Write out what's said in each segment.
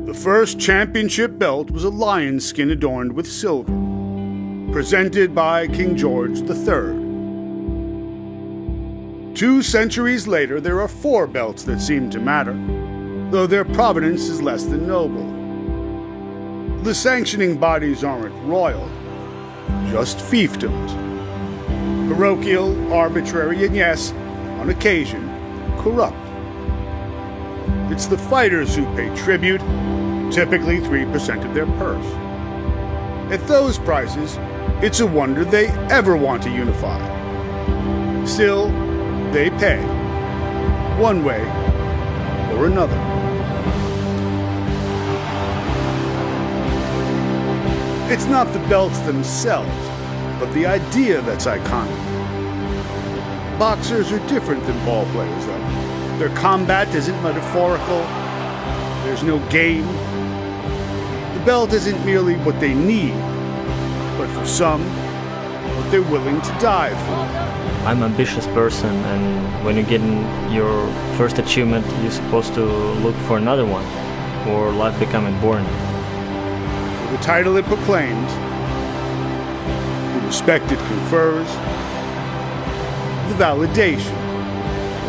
The first championship belt was a lion's skin adorned with silver, presented by King George III. 2 centuries later, there are 4 belts that seem to matter, though their provenance is less than noble. The sanctioning bodies aren't royal, just fiefdoms. Parochial, arbitrary, and yes, on occasion, corrupt. It's the fighters who pay tribute, typically 3% of their purse. At those prices, it's a wonder they ever want to unify. Still, they pay, one way or another. It's not the belts themselves, but the idea that's iconic. Boxers are different than ball players, though. Their combat isn't metaphorical. There's no game. The belt isn't merely what they need, but for some, what they're willing to die for. I'm an ambitious person, and when you get your first achievement, you're supposed to look for another one, or life becoming boring. For the title it proclaims, the respect it confers, the validation.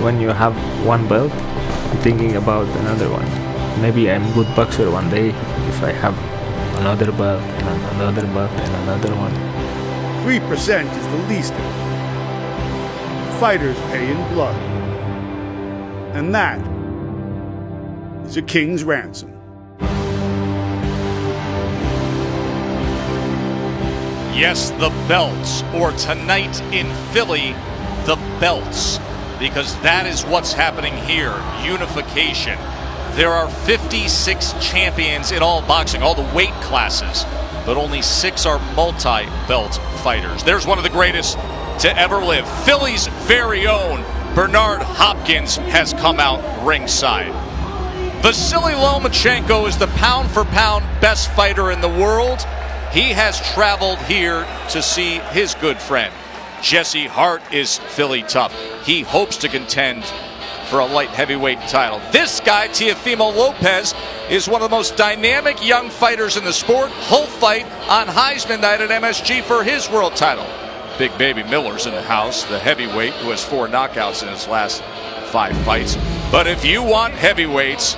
When you have one belt, you're thinking about another one. Maybe I'm a good boxer one day if I have another belt and another belt and another one. 3% is the least of it. Fighters pay in blood. And that is a king's ransom. Yes, the belts, or tonight in Philly, the belts, because that is what's happening here, unification. There are 56 champions in all boxing, all the weight classes, but only 6 are multi-belt fighters. There's one of the greatest to ever live. Philly's very own Bernard Hopkins has come out ringside. Vasily Lomachenko is the pound-for-pound best fighter in the world. He has traveled here to see his good friend. Jesse Hart is Philly tough. He hopes to contend for a light heavyweight title. This guy, Teofimo Lopez, is one of the most dynamic young fighters in the sport. He'll fight on Heisman night at MSG for his world title. Big Baby Miller's in the house, the heavyweight who has 4 knockouts in his last 5 fights. But if you want heavyweights,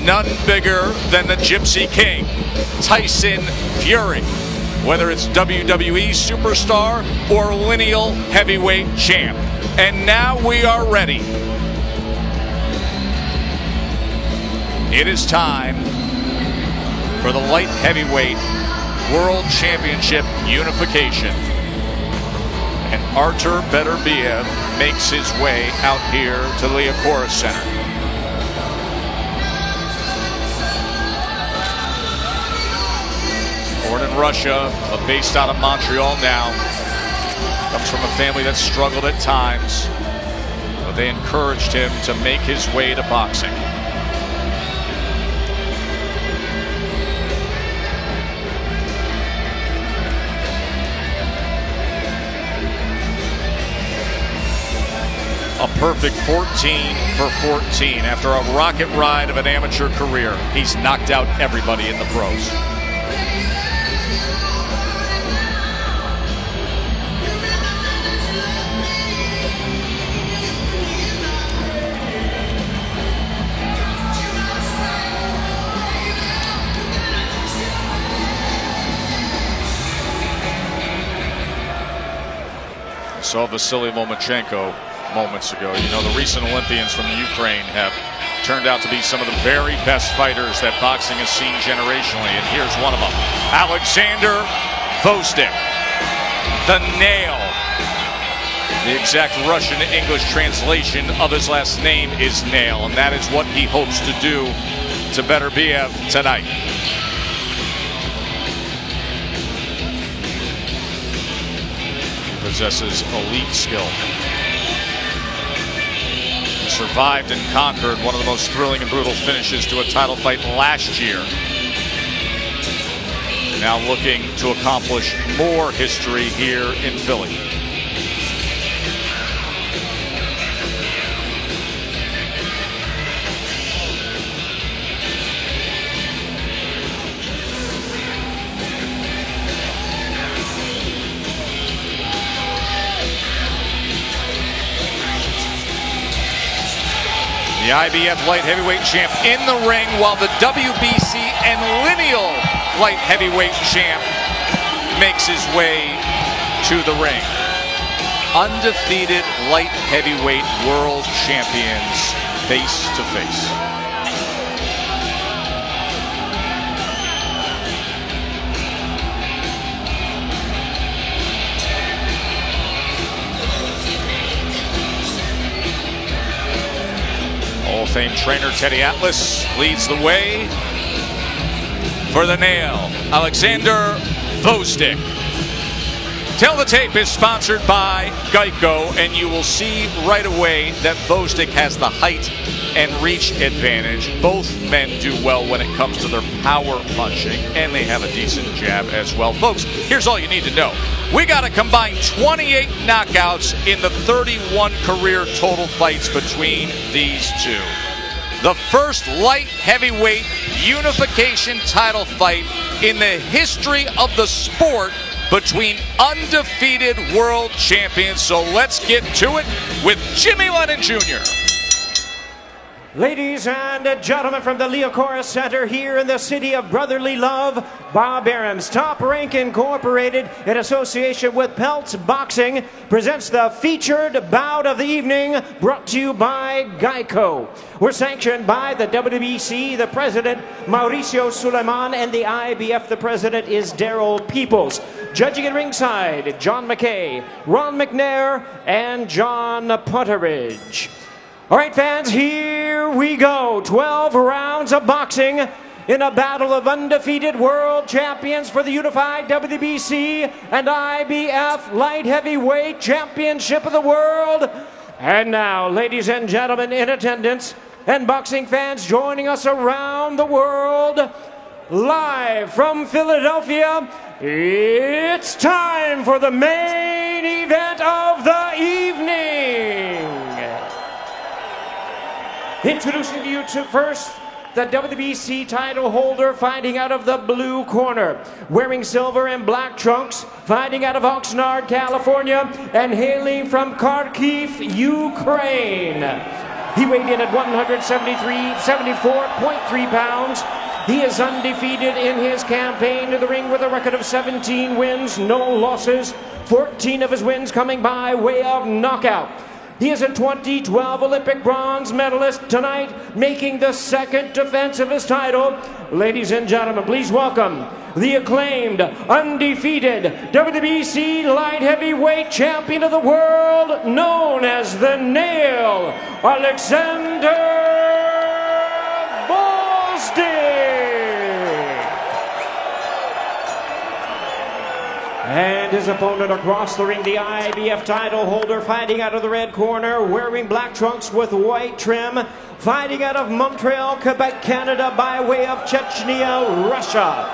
none bigger than the Gypsy King, Tyson Fury. Whether it's WWE superstar or lineal heavyweight champ. And now we are ready. It is time for the light heavyweight world championship unification. And Artur Beterbiev makes his way out here to the Liacouras Center. Born in Russia, but based out of Montreal now. Comes from a family that struggled at times, but they encouraged him to make his way to boxing. A perfect 14 for 14 after a rocket ride of an amateur career. He's knocked out everybody in the pros. Saw Vasily Lomachenko moments ago. You know, the recent Olympians from the Ukraine have turned out to be some of the very best fighters that boxing has seen generationally, and here's one of them. Alexander Gvozdyk, the Nail. The exact Russian-English translation of his last name is Nail, and that is what he hopes to do to Beterbiev tonight. Possesses elite skill. Survived and conquered one of the most thrilling and brutal finishes to a title fight last year. Now looking to accomplish more history here in Philly. The IBF light heavyweight champ in the ring, while the WBC and lineal light heavyweight champ makes his way to the ring. Undefeated light heavyweight world champions face to face. Hall of Fame trainer Teddy Atlas leads the way for the nail, Alexander Gvozdyk. Tell the Tape is sponsored by Geico, and you will see right away that Gvozdyk has the height and reach advantage. Both men do well when it comes to their power punching, and they have a decent jab as well. Folks, here's all you need to know. We got a combined 28 knockouts in the 31 career total fights between these two. The first light heavyweight unification title fight in the history of the sport between undefeated world champions. So let's get to it with Jimmy Lennon Jr. Ladies and gentlemen, from the Leocora Center here in the city of brotherly love, Bob Arams, Top Rank Incorporated, in association with Peltz Boxing, presents the featured bout of the evening, brought to you by Geico. We're sanctioned by the WBC, the president, Mauricio Suleiman, and the IBF, the president is Daryl Peoples. Judging at ringside, John McKay, Ron McNair, and John Putteridge. All right, fans, here we go. 12 rounds of boxing in a battle of undefeated world champions for the unified WBC and IBF light heavyweight championship of the world. And now, ladies and gentlemen in attendance and boxing fans joining us around the world, live from Philadelphia, it's time for the main event of the evening. Introducing to you first, the WBC title holder fighting out of the blue corner, wearing silver and black trunks, fighting out of Oxnard, California, and hailing from Kharkiv, Ukraine. He weighed in at 174.3 pounds. He is undefeated in his campaign to the ring with a record of 17 wins, no losses, 14 of his wins coming by way of knockout. He is a 2012 Olympic bronze medalist, tonight making the second defense of his title. Ladies and gentlemen, please welcome the acclaimed, undefeated WBC light heavyweight champion of the world, known as the Nail, Alexander Gvozdyk. And his opponent across the ring, the IBF title holder, fighting out of the red corner, wearing black trunks with white trim, fighting out of Montreal, Quebec, Canada, by way of Chechnya, Russia.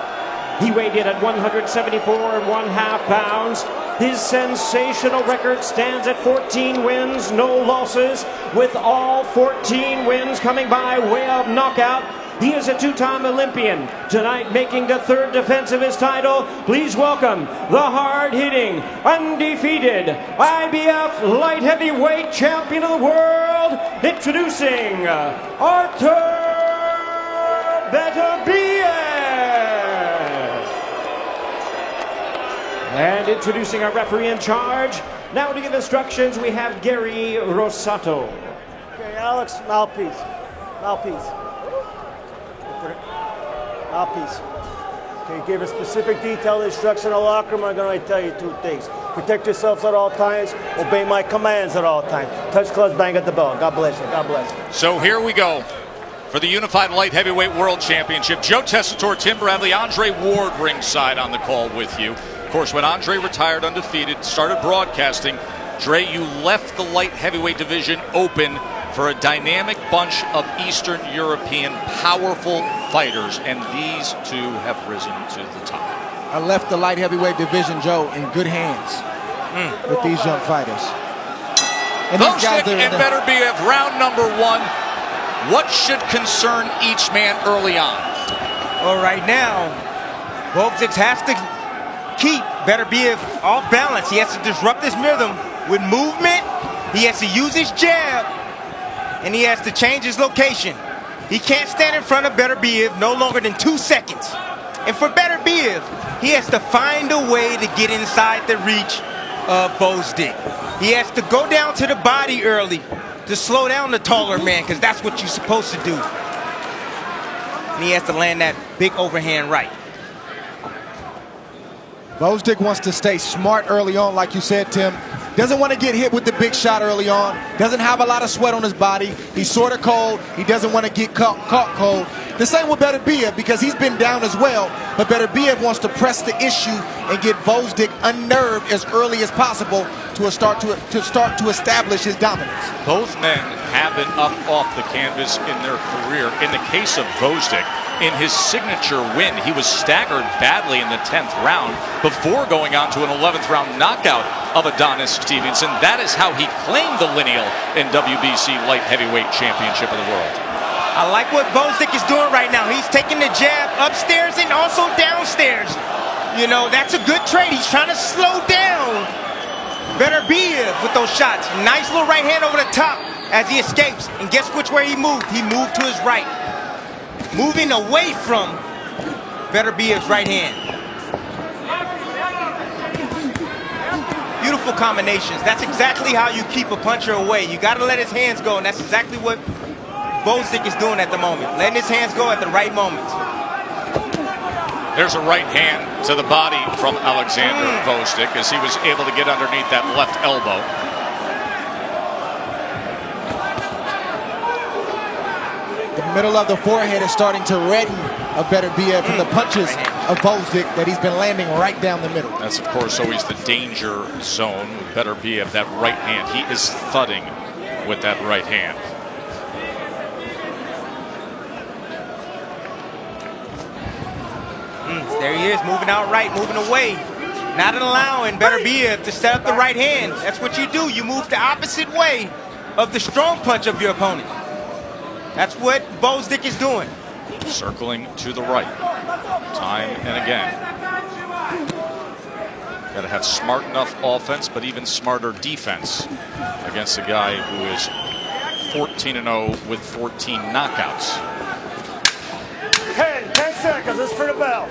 He weighed in at 174.5 pounds. His sensational record stands at 14 wins, no losses, with all 14 wins coming by way of knockout. He is a two-time Olympian, tonight making the third defense of his title. Please welcome the hard-hitting, undefeated IBF light heavyweight champion of the world, introducing Artur Beterbiev. And introducing our referee in charge, now to give instructions, we have Gary Rosato. Okay, Alex, mouthpiece. Mouthpiece. Mouthpiece. Okay, give a specific detailed instruction in the locker room. I'm going to tell you two things. Protect yourselves at all times. Obey my commands at all times. Touch gloves, bang at the bell. God bless you. God bless you. So here we go for the Unified Light Heavyweight World Championship. Joe Tessitore, Tim Bradley, Andre Ward ringside on the call with you. Of course, when Andre retired undefeated, started broadcasting, Dre, you left the light heavyweight division open for a dynamic bunch of Eastern European powerful fighters, and these two have risen to the top. I left the light heavyweight division, Joe, in good hands with these young fighters. And Gvozdyk and Beterbiev, round number one. What should concern each man early on? Well, right now, Gvozdyk has to keep Beterbiev off balance. He has to disrupt his rhythm with movement. He has to use his jab and he has to change his location. He can't stand in front of Beterbiev no longer than 2 seconds. And for Beterbiev, he has to find a way to get inside the reach of Gvozdyk. He has to go down to the body early to slow down the taller man, because that's what you're supposed to do. And he has to land that big overhand right. Gvozdyk wants to stay smart early on, like you said, Tim. Doesn't want to get hit with the big shot early on. Doesn't have a lot of sweat on his body. He's sort of cold. He doesn't want to get caught cold. The same with Beterbiev, because he's been down as well. But Beterbiev wants to press the issue and get Gvozdyk unnerved as early as possible to start to establish his dominance. Both men have been up off the canvas in their career. In the case of Gvozdyk, in his signature win, he was staggered badly in the 10th round before going on to an 11th round knockout of Adonis Stevenson. That is how he claimed the lineal in WBC Light Heavyweight Championship of the World. I like what Gvozdyk is doing right now. He's taking the jab upstairs and also downstairs. You know, that's a good trade. He's trying to slow down Beterbiev with those shots. Nice little right hand over the top as he escapes. And guess which way he moved? He moved to his right, moving away from Beterbiev's right hand. Beautiful combinations. That's exactly how you keep a puncher away. You got to let his hands go, and that's exactly what Gvozdyk is doing at the moment. Letting his hands go at the right moment. There's a right hand to the body from Alexander Gvozdyk as he was able to get underneath that left elbow. The middle of the forehead is starting to redden a Beterbiev from the punches of Gvozdyk that he's been landing right down the middle. That's, of course, always the danger zone with Beterbiev, that right hand. He is thudding with that right hand. There he is, moving out right, moving away. Not allowing Beterbiev to set up the right hand. That's what you do. You move the opposite way of the strong punch of your opponent. That's what Gvozdyk is doing. Circling to the right, time and again. Got to have smart enough offense, but even smarter defense against a guy who is 14-0 with 14 knockouts. 10 seconds. This is for the bell.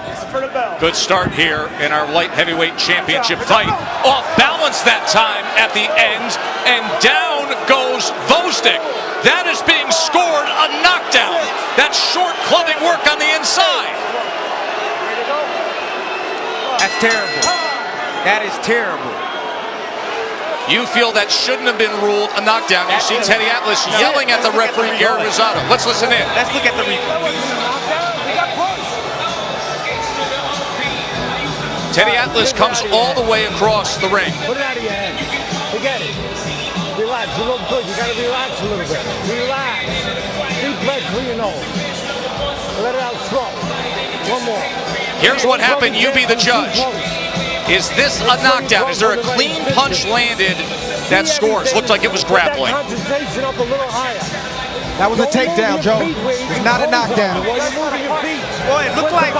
This is for the bell. Good start here in our light heavyweight championship fight. Off balance that time at the end, and down goes Gvozdyk. That is being scored a knockdown. That's short clubbing work on the inside. That's terrible. That is terrible. You feel that shouldn't have been ruled a knockdown. You see Teddy Atlas yelling at the referee, Gary Rosado. Let's listen in. Let's look at the replay. Teddy Atlas comes all the way across the ring. Put it out of your head. Forget it. Relax. You look good. You got to relax a little bit. Relax. Deep breath through your nose. Let it out slow. One more. Here's what happened. You be the judge. Is this a knockdown? Is there a clean punch landed that scores? Looked like it was grappling. That was a takedown, Joe. It's not a knockdown. Boy, it looked like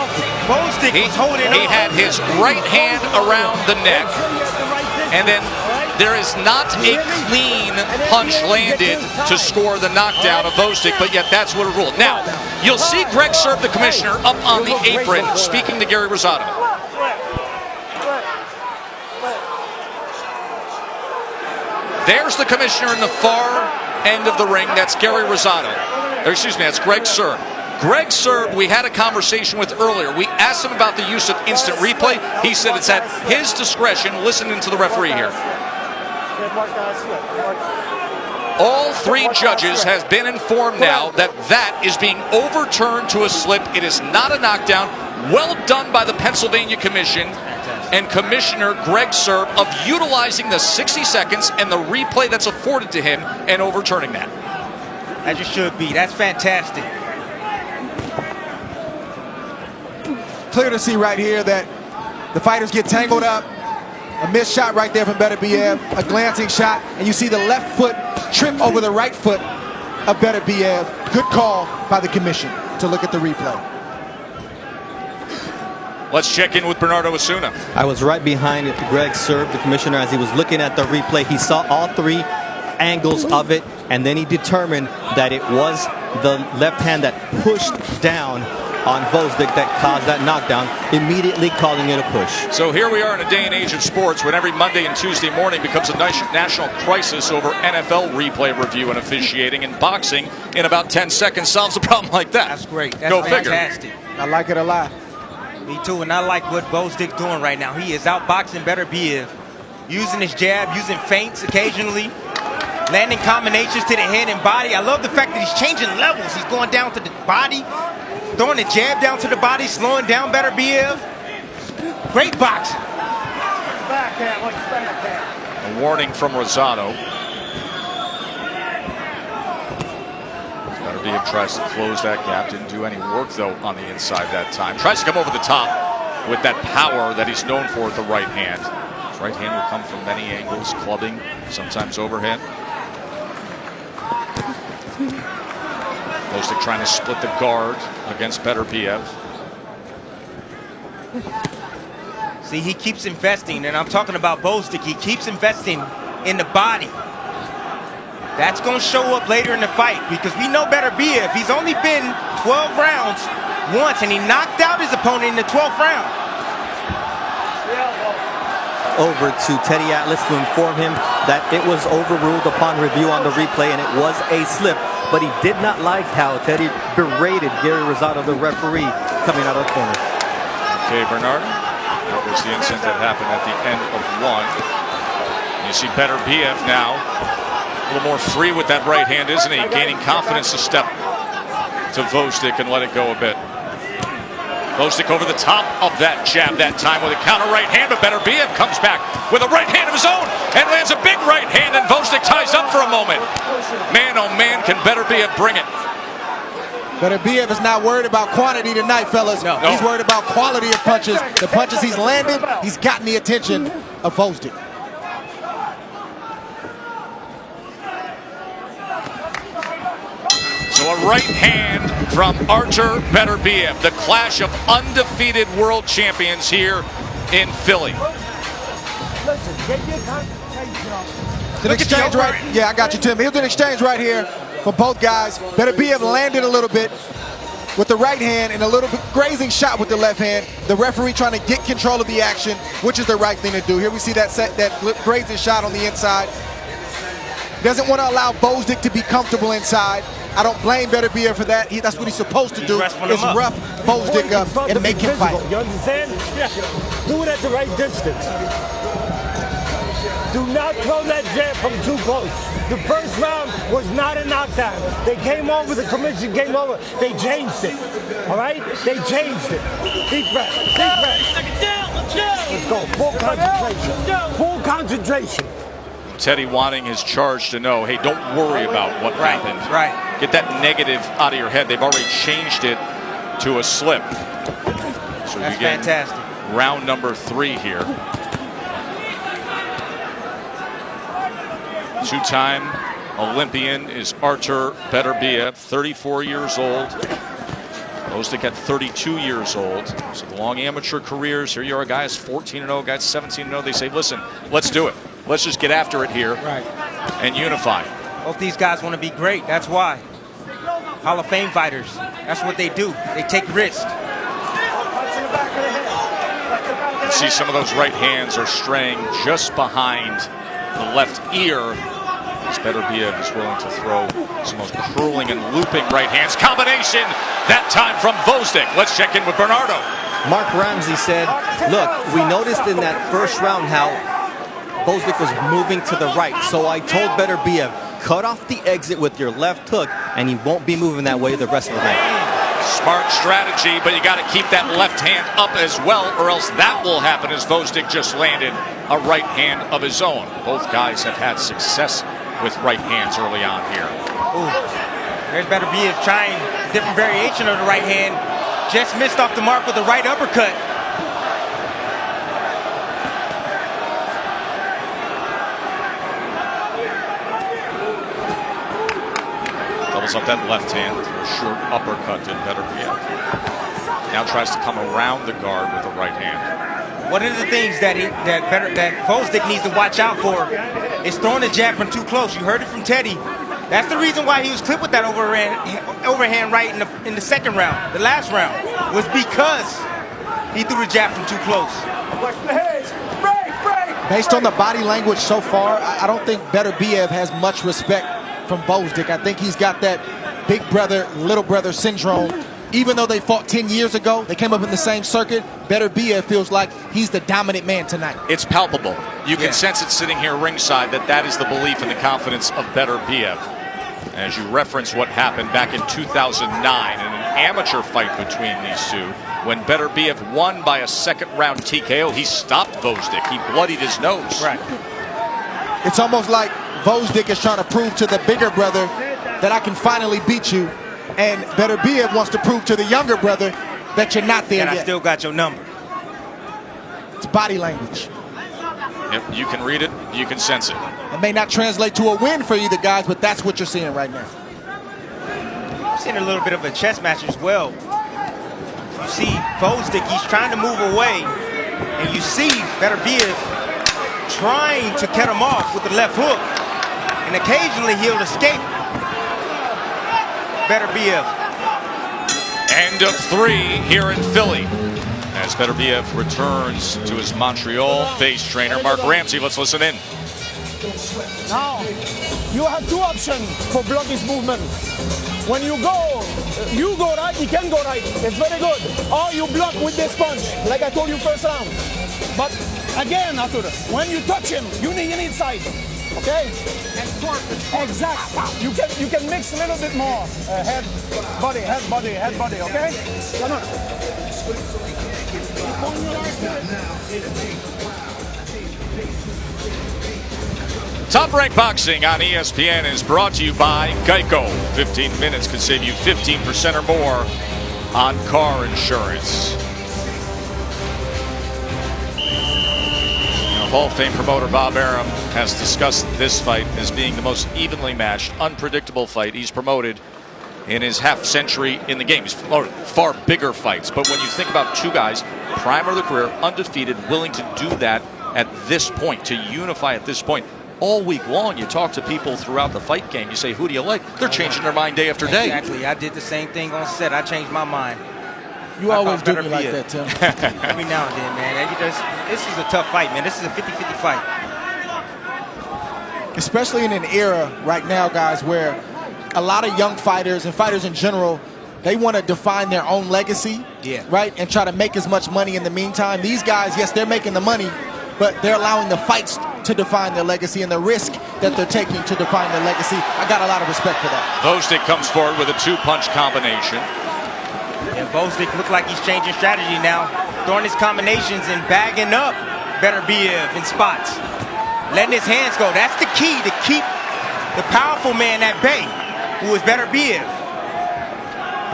Gvozdyk was holding on. He had his right hand around the neck, and then there is not a clean punch landed to score the knockdown of Gvozdyk, but yet that's what it ruled. Now, you'll see Greg Serb, the commissioner, up on the apron speaking to Gary Rosado. There's the commissioner in the far end of the ring. That's Gary Rosado. Or excuse me, that's Greg Serb. Greg Serb, we had a conversation with earlier. We asked him about the use of instant replay. He said it's at his discretion. Listening to the referee here. All three judges have been informed now that that is being overturned to a slip. It is not a knockdown. Well done by the Pennsylvania Commission and Commissioner Greg Serb of utilizing the 60 seconds and the replay that's afforded to him and overturning that. As you should be. That's fantastic. Clear to see right here that the fighters get tangled up. A missed shot right there from Beterbiev, a glancing shot, and you see the left foot trip over the right foot of Beterbiev. Good call by the commission to look at the replay. Let's check in with Bernardo Osuna. I was right behind Greg Serb, the commissioner, as he was looking at the replay. He saw all three angles of it, and then he determined that it was the left hand that pushed down on Gvozdyk that caused that knockdown, immediately calling it a push. So here we are in a day and age of sports when every Monday and Tuesday morning becomes a national crisis over NFL replay review and officiating, and boxing in about 10 seconds solves a problem like that. That's great. That's Go fantastic. figure. I like it a lot. Me too, and I like what Gvozdyk's doing right now. He is outboxing Beterbiev, using his jab, using feints occasionally, landing combinations to the head and body. I love the fact that he's changing levels. He's going down to the body, throwing a jab down to the body, slowing down Beterbiev. Great boxing. A warning from Rosado. Beterbiev tries to close that gap. Didn't do any work, though, on the inside that time. Tries to come over the top with that power that he's known for with the right hand. His right hand will come from many angles, clubbing, sometimes overhand. Gvozdyk trying to split the guard against Beterbiev. See, he keeps investing, and I'm talking about Gvozdyk. He keeps investing in the body. That's going to show up later in the fight, because we know Beterbiev. He's only been 12 rounds once, and he knocked out his opponent in the 12th round. Over to Teddy Atlas to inform him that it was overruled upon review on the replay, and it was a slip. But he did not like how Teddy berated Gary Rosado, the referee, coming out of the corner. Okay, Bernard. That was the incident that happened at the end of one. You see Beterbiev now a little more free with that right hand, isn't he? Gaining confidence to step to Gvozdyk and let it go a bit. Gvozdyk over the top of that jab that time with a counter right hand, but Beterbiev comes back with a right hand of his own and lands a big right hand, and Gvozdyk ties up for a moment. Man, oh man, can Beterbiev bring it. Beterbiev is not worried about quantity tonight, fellas. No. He's worried about quality of punches. The punches he's landed, he's gotten the attention of Gvozdyk. So a right hand from Artur Beterbiev, the clash of undefeated world champions here in Philly. An exchange right. Yeah, I got you, Tim. Here's an exchange right here for both guys. Beterbiev landed a little bit with the right hand and a little bit grazing shot with the left hand. The referee trying to get control of the action, which is the right thing to do. Here we see that grazing shot on the inside. Doesn't want to allow Gvozdyk to be comfortable inside. I don't blame Beterbiev for that. That's what he's supposed to do, is rough Gvozdyk up and make him fight. You understand? Yeah. Do it at the right distance. Do not throw that jab from too close. The first round was not a knockdown. They came over, the commission came over, they changed it. All right? They changed it. Deep breath, deep breath. Let's go, full concentration. Full concentration. Teddy wanting his charge to know, hey, don't worry about what happened. Right. Get that negative out of your head. They've already changed it to a slip. So That's you get fantastic. round number 3 here. Two-time Olympian is Artur Beterbiev, 34 years old. Gvozdyk at 32 years old. So the long amateur careers. Here you are, guys 14-0, guys 17-0. They say, listen, let's do it. Let's just get after it here and unify. Both these guys want to be great. That's why. Hall of Fame fighters. That's what they do. They take risks. You see some of those right hands are straying just behind the left ear, as Beterbiev is willing to throw some of those curling and looping right hands. Combination, that time from Gvozdyk. Let's check in with Bernardo. Mark Ramsey said, look, we noticed in that first round how Gvozdyk was moving to the right, so I told Beterbiev, cut off the exit with your left hook, and he won't be moving that way the rest of the night. Smart strategy, but you got to keep that left hand up as well, or else that will happen, as Gvozdyk just landed a right hand of his own. Both guys have had success with right hands early on here. Ooh. There's Beterbiev trying a different variation of the right hand. Just missed off the mark with the right uppercut. Doubles up that left hand with a short uppercut to Beterbiev. Now tries to come around the guard with the right hand. One of the things that Gvozdyk needs to watch out for is throwing the jab from too close. You heard it from Teddy. That's the reason why he was clipped with that overhand right in the second round. The last round was because he threw the jab from too close. Based on the body language so far, I don't think Beterbiev has much respect from Gvozdyk. I think he's got that big brother, little brother syndrome. Even though they fought 10 years ago, they came up in the same circuit, Beterbiev feels like he's the dominant man tonight. It's palpable. You can sense it sitting here ringside that is the belief and the confidence of Beterbiev. As you reference what happened back in 2009 in an amateur fight between these two, when Beterbiev won by a second-round TKO, he stopped Gvozdyk. He bloodied his nose. Right. It's almost like Gvozdyk is trying to prove to the bigger brother that I can finally beat you, and Beterbiev wants to prove to the younger brother that you're not there and yet. I still got your number. It's body language. Yep, you can read it, you can sense it. It may not translate to a win for either guys, but that's what you're seeing right now. I'm seeing a little bit of a chess match as well. You see Gvozdyk, he's trying to move away, and you see Beterbiev trying to cut him off with the left hook, and occasionally he'll escape. Beterbiev. End of 3 here in Philly. As Beterbiev returns to his Montreal-based trainer, Mark Ramsey. Let's listen in. Now, you have two options for block his movement. When you go right, he can go right. It's very good. Or you block with this punch, like I told you first round. But again, Arthur, when you touch him, you need side. Okay? Exactly. You can mix a little bit more. Head, body, head, body, head, body. Okay? Come on. Top Rank Boxing on ESPN is brought to you by Geico. 15 minutes could save you 15% or more on car insurance. Hall of Fame promoter Bob Arum has discussed this fight as being the most evenly matched, unpredictable fight he's promoted in his half century in the game. He's promoted far bigger fights, but when you think about two guys, prime of the career, undefeated, willing to do that at this point, to unify at this point, all week long, you talk to people throughout the fight game, you say, who do you like? They're changing their mind day after day. Exactly. I did the same thing on set. I changed my mind. You always do me like that, Tim. Every now and then, man. This is a tough fight, man. This is a 50-50 fight. Especially in an era right now, guys, where a lot of young fighters and fighters in general, they want to define their own legacy, right, and try to make as much money in the meantime. These guys, yes, they're making the money, but they're allowing the fights to define their legacy and the risk that they're taking to define their legacy. I got a lot of respect for that. Gvozdyk comes forward with a two-punch combination. And Gvozdyk looked like he's changing strategy now, throwing his combinations and bagging up Beterbiev in spots. Letting his hands go. That's the key to keep the powerful man at bay, who is Beterbiev.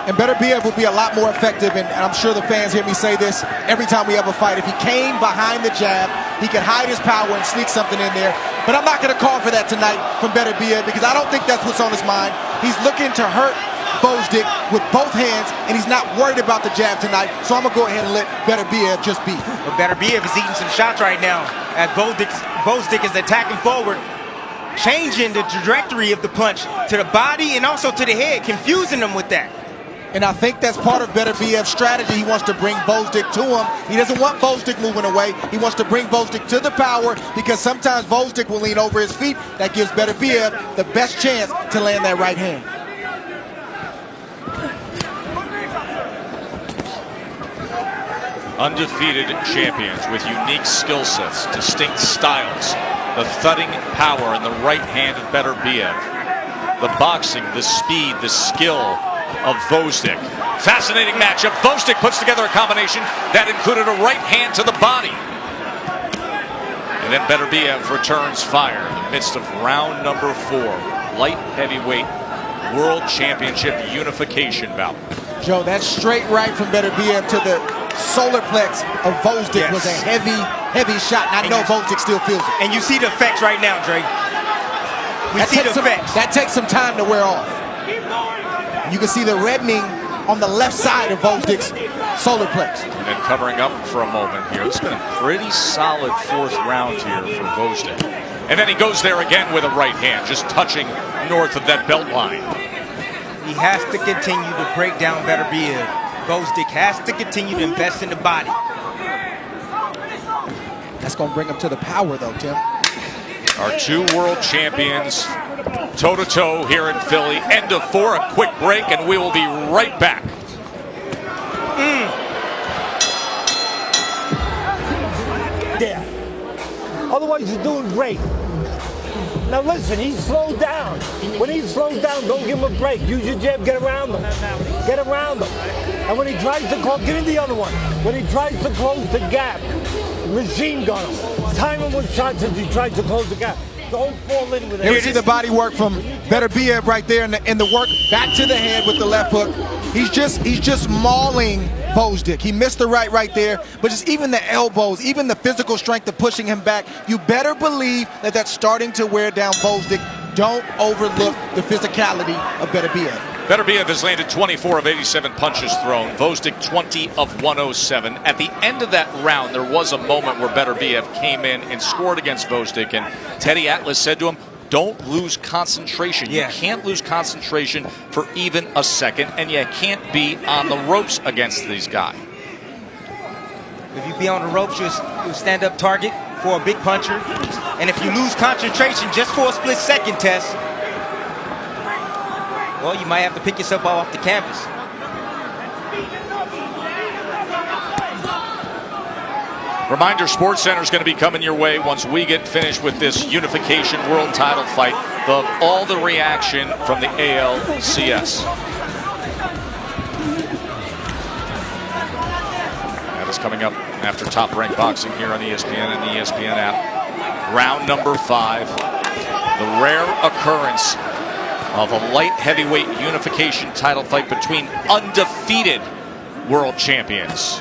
And Beterbiev will be a lot more effective, and I'm sure the fans hear me say this every time we have a fight. If he came behind the jab, he could hide his power and sneak something in there. But I'm not going to call for that tonight from Beterbiev because I don't think that's what's on his mind. He's looking to hurt Gvozdyk with both hands, and he's not worried about the jab tonight. So I'm going to go ahead and let Beterbiev just be. But Beterbiev is eating some shots right now as Gvozdyk is attacking forward, changing the trajectory of the punch to the body and also to the head, confusing them with that. And I think that's part of Beterbiev's strategy. He wants to bring Gvozdyk to him. He doesn't want Gvozdyk moving away. He wants to bring Gvozdyk to the power because sometimes Gvozdyk will lean over his feet. That gives Beterbiev the best chance to land that right hand. Undefeated champions with unique skill sets, distinct styles, the thudding power in the right hand of Beterbiev, the boxing, the speed, the skill of Gvozdyk. Fascinating matchup. Gvozdyk puts together a combination that included a right hand to the body. And then Beterbiev returns fire in the midst of round number 4. Light heavyweight world championship unification bout. Joe, that straight right from Beterbiev to the solar plex of Gvozdyk was a heavy, heavy shot. And I know Gvozdyk still feels it. And you see the effects right now, Dre. We see the effects. That takes some time to wear off. You can see the reddening on the left side of Gvozdyk's solar plex. And then covering up for a moment here. It's been a pretty solid 4th round here for Gvozdyk. And then he goes there again with a right hand, just touching north of that belt line. He has to continue to break down Beterbiev. Gvozdyk has to continue to invest in the body. That's going to bring him to the power, though, Tim. Our two world champions, toe-to-toe here in Philly. End of 4, a quick break, and we will be right back. Yeah. Otherwise, you're doing great. Now listen, he's slowed down. When he's slowed down, don't give him a break. Use your jab, get around him. Get around him. And when he tries to close, give him the other one. When he tries to close the gap, machine gun him. Time him with shots as he tries to close the gap. Don't fall in with it. Here we see the body work from Beterbiev right there in the work back to the head with the left hook. He's just mauling Gvozdyk. He missed the right there, but just even the elbows, even the physical strength of pushing him back, you better believe that that's starting to wear down Gvozdyk. Don't overlook the physicality of Beterbiev. Beterbiev has landed 24 of 87 punches thrown. Gvozdyk 20 of 107. At the end of that round, there was a moment where Beterbiev came in and scored against Gvozdyk, and Teddy Atlas said to him, don't lose concentration. Yeah. You can't lose concentration for even a second, and you can't be on the ropes against these guys. If you be on the ropes, you'll stand up target for a big puncher. And if you lose concentration just for a split second, Tess, well, you might have to pick yourself off the canvas. Reminder, Sports Center is going to be coming your way once we get finished with this unification world title fight. All the reaction from the ALCS. That is coming up after Top Rank Boxing here on ESPN and the ESPN app. Round number 5. The rare occurrence of a light heavyweight unification title fight between undefeated world champions.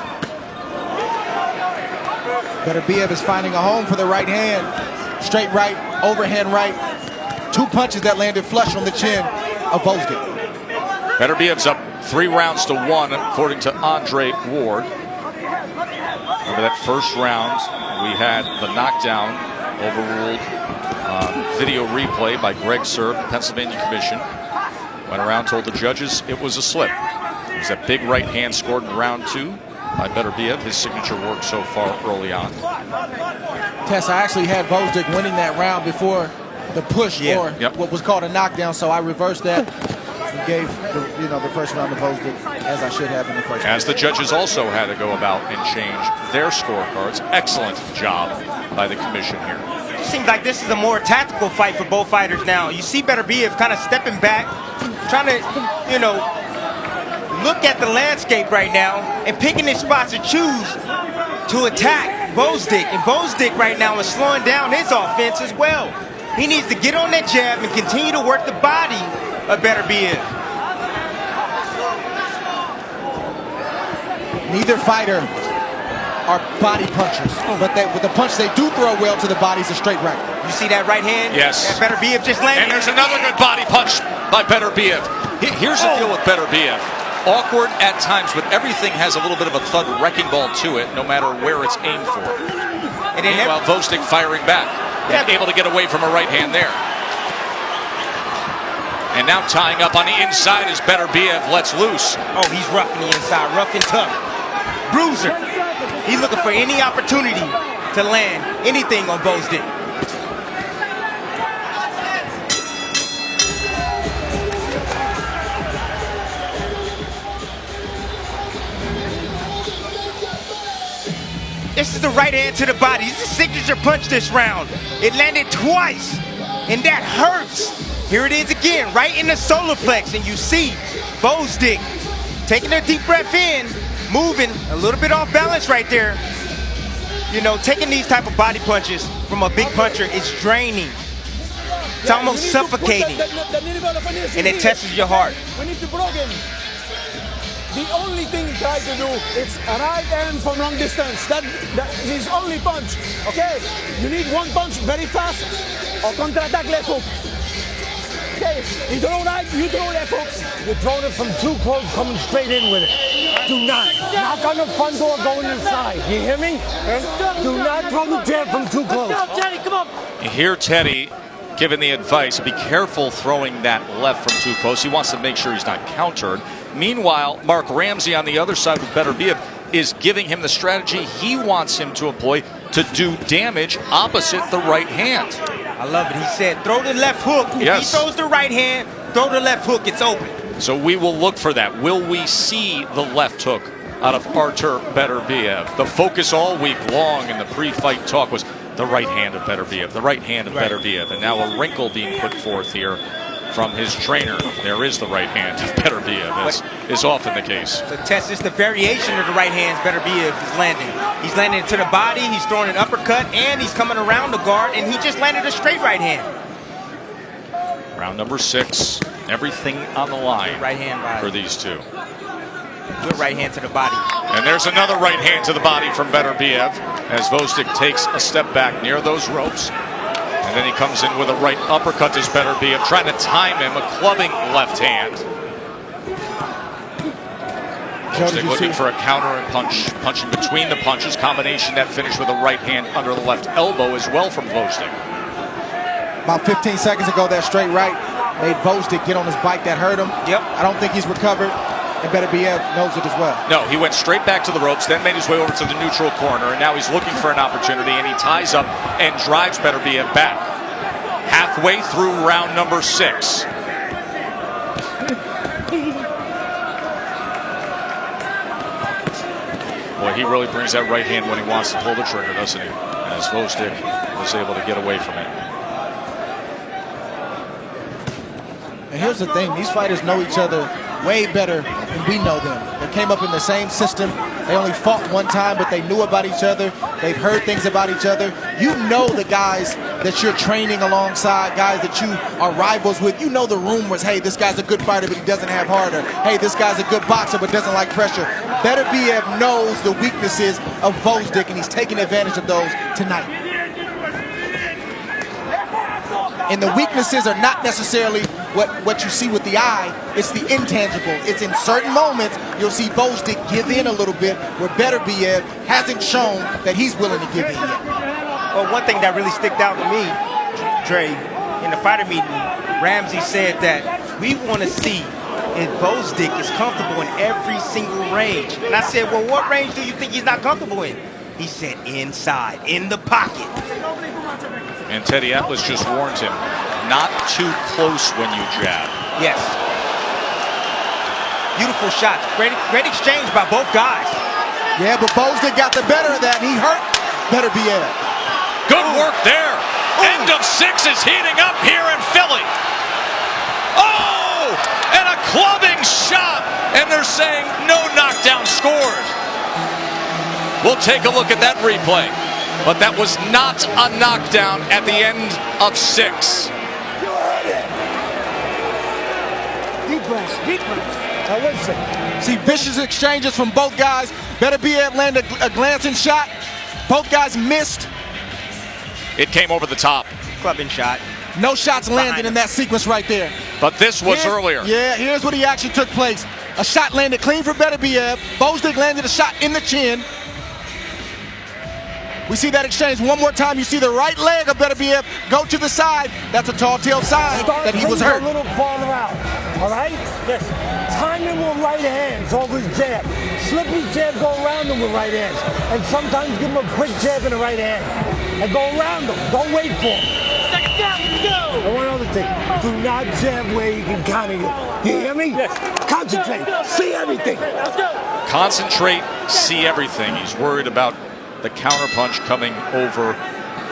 Beterbiev is finding a home for the right hand. Straight right, overhand right. 2 punches that landed flush on the chin of Gvozdyk. Beterbiev's up 3 rounds to 1, according to Andre Ward. Remember that first round, we had the knockdown overruled. Video replay by Greg Serb, the Pennsylvania Commission. Went around, told the judges it was a slip. It was that big right hand scored in round 2 by Beterbiev, his signature work so far early on. Tess, I actually had Gvozdyk winning that round before the push or what was called a knockdown, so I reversed that and gave the first round to Gvozdyk, as I should have in the first round. As the judges also had to go about and change their scorecards. Excellent job by the commission here. It seems like this is a more tactical fight for both fighters now. You see Beterbiev kind of stepping back, trying to, look at the landscape right now and picking his spots to choose to attack Gvozdyk. And Gvozdyk right now is slowing down his offense as well. He needs to get on that jab and continue to work the body of Beterbiev. Neither fighter are body punchers, but with the punch they do throw well to the body is a straight right. You see that right hand? Yes. That Beterbiev just landed. And there's another good body punch by Beterbiev. Here's the deal with Beterbiev. Awkward at times, but everything has a little bit of a thud wrecking ball to it, no matter where it's aimed for. And meanwhile, Gvozdyk firing back, and able to get away from a right hand there. And now tying up on the inside as Beterbiev lets loose. Oh, he's rough on the inside, rough and tough. Bruiser. He's looking for any opportunity to land anything on Gvozdyk. This is the right hand to the body. This is a signature punch this round. It landed twice, and that hurts. Here it is again, right in the solar plex, and you see Gvozdyk taking a deep breath in, moving a little bit off balance right there. Taking these type of body punches from a big puncher is draining. It's almost suffocating, and it tests your heart. We need to block him. The only thing he tried to do is a right hand from long distance. That his only punch. Okay, you need one punch very fast or counter-attack left hook. Okay, you throw right, you throw left hook. You're throwing it from too close, coming straight in with it. Do not knock on the front door going inside. You hear me? Do not throw the jab from too close. Teddy, come on. You hear Teddy giving the advice, be careful throwing that left from too close. He wants to make sure he's not countered. Meanwhile, Mark Ramsey on the other side with Beterbiev is giving him the strategy he wants him to employ to do damage opposite the right hand. I love it. He said, throw the left hook. If he throws the right hand, throw the left hook. It's open. So we will look for that. Will we see the left hook out of Artur Beterbiev? The focus all week long in the pre-fight talk was the right hand of Beterbiev, the right hand of Beterbiev. And now a wrinkle being put forth here from his trainer. There is the right hand of Beterbiev, as is often the case. So Tess, it's the variation of the right hands Beterbiev is landing. He's landing to the body, he's throwing an uppercut, and he's coming around the guard, and he just landed a straight right hand. Round number 6, everything on the line right hand for these two. Good right hand to the body. And there's another right hand to the body from Beterbiev as Gvozdyk takes a step back near those ropes. And then he comes in with a right uppercut to Beterbiev, trying to time him, a clubbing left hand. Gvozdyk looking for a counter and punching between the punches. Combination that finished with a right hand under the left elbow as well from Gvozdyk. About 15 seconds ago, that straight right made Gvozdyk get on his bike. That hurt him. Yep. I don't think he's recovered. And Beterbiev knows it as well. No, he went straight back to the ropes, then made his way over to the neutral corner, and now he's looking for an opportunity, and he ties up and drives Beterbiev back. Halfway through round number 6. Boy, he really brings that right hand when he wants to pull the trigger, doesn't he? As Gvozdyk was able to get away from it. And here's the thing, these fighters know each other way better than we know them. They came up in the same system. They only fought one time, but they knew about each other. They've heard things about each other. You know the guys that you're training alongside, guys that you are rivals with. You know the rumors, hey, this guy's a good fighter, but he doesn't have heart. Or, hey, this guy's a good boxer, but doesn't like pressure. Beterbiev knows the weaknesses of Gvozdyk, and he's taking advantage of those tonight. And the weaknesses are not necessarily what you see with the eye, it's the intangible. It's in certain moments you'll see Gvozdyk give in a little bit where Beterbiev hasn't shown that he's willing to give in yet. Well, one thing that really sticked out to me, Dre, in the fighter meeting, Ramsey said that we want to see if Gvozdyk is comfortable in every single range. And I said, well, what range do you think he's not comfortable in? He said inside, in the pocket. And Teddy Atlas just warned him, not too close when you jab. Yes. Beautiful shots. Great exchange by both guys. Yeah, but Gvozdyk got the better of that, and he hurt Beterbiev. Good work there. End of 6 is heating up here in Philly. Oh! And a clubbing shot. And they're saying no knockdown scored. We'll take a look at that replay. But that was not a knockdown at the end of 6. Deep breaths, deep breaths. Now listen. See vicious exchanges from both guys. Beterbiev landed a glancing shot. Both guys missed. It came over the top. Clubbing shot. No shots landed in that sequence right there. But this was earlier. Yeah, here's what he actually took place. A shot landed clean for Beterbiev. Gvozdyk landed a shot in the chin. We see that exchange one more time. You see the right leg of Beterbiev go to the side. That's a tall tale sign that he was hurt. A little farther out, all right? Yes. Time him with right hands over his jab. Slip his jab, go around him with right hands. And sometimes give him a quick jab in the right hand. And go around him. Don't wait for him. Second down, let's go. And one other thing. Do not jab where you can counter you. You hear me? Yes. Concentrate. See everything. Let's go. Concentrate, see everything. He's worried about the counterpunch coming over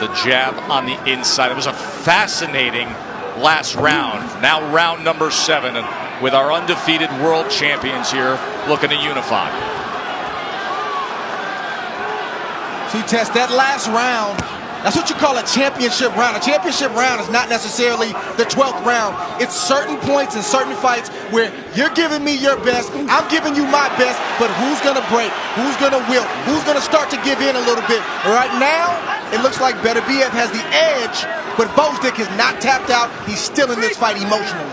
the jab on the inside. It was a fascinating last round. Now round number 7, and with our undefeated world champions here looking to unify. See, Tess, that last round, that's what you call a championship round. A championship round is not necessarily the 12th round. It's certain points in certain fights where you're giving me your best, I'm giving you my best, but who's going to break? Who's going to wilt? Who's going to start to give in a little bit? Right now, it looks like Beterbiev has the edge, but Gvozdyk is not tapped out. He's still in this fight emotionally.